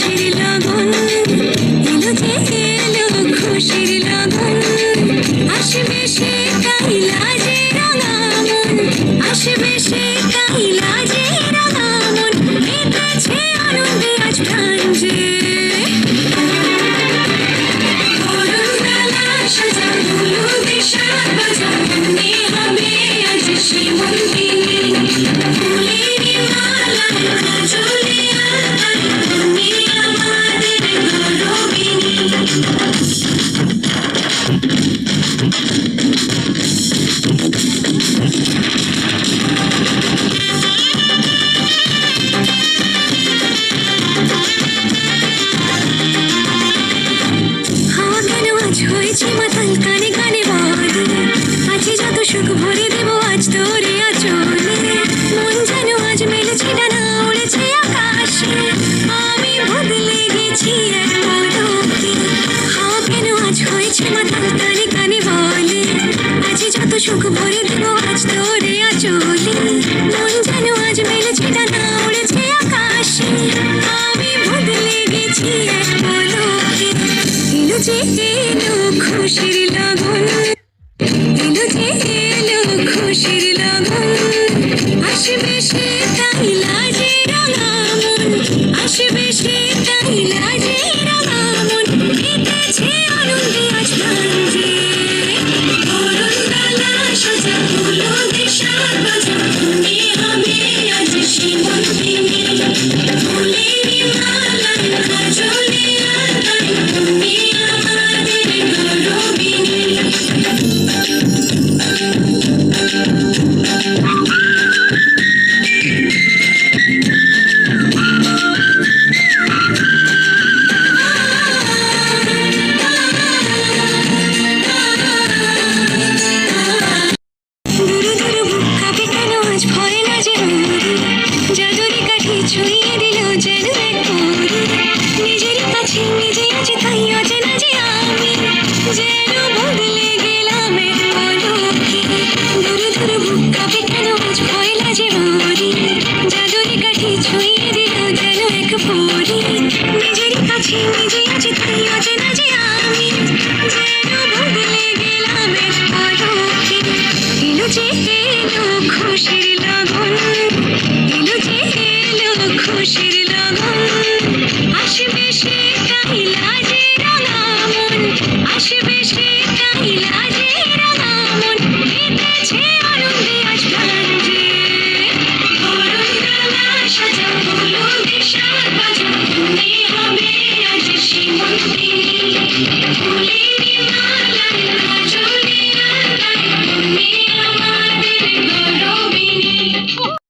খুশির লগন এলো যে এলো খুশির লগন আসবে সে তাই লাজে রাঙা মন আসবে সে তাই লাজে রাঙা মন মেতেছে আনন্দে আজ প্রাণ যে হয়েছে মাতাল কানে কানে বলে আছে যত সুখ ভরে দেবো আজ তোরে আচলে মন যেন আজ মেলেছে ডানা উড়েছে আকাশে আমি বদলে গেছি এক পলকে হাওয়া কেন আজ হয়েছে মাতাল কানে কানে বলে আছে যত সুখ ভরে দেবো আজ তোরে আচলে মন যেন আজ মেলেছে ডানা উড়েছে আকাশে আমি বদলে গেছি এক পলকে এলো যে এলো খুশির লগন এলো যে এলো খুশির লগন আসবে সে তাই লাজে রাঙা মন আসবে সে তাই লাজে রাঙা মন মেতেছে আনন্দে আজ প্রাণ যে অরুণবেলা সাজা হলো দেশার বাজার তুমি হবে আজ সে মন ভেঙে ফুলেরই মালায় কাজলে আঁকাই তুমি ছুঁয়ে দিল যেন এক পরি নিজের কাছে নিজে আছে তাই অচেনা যে আমি যেন বদলে গেলাম এক পলকে দূর দূর বুক কাঁপে কেন আজ ভয় লাজে মরি জাদুরি কাঠি ছুঁয়ে দিল যেন এক পরি নিজের কাছে নিজে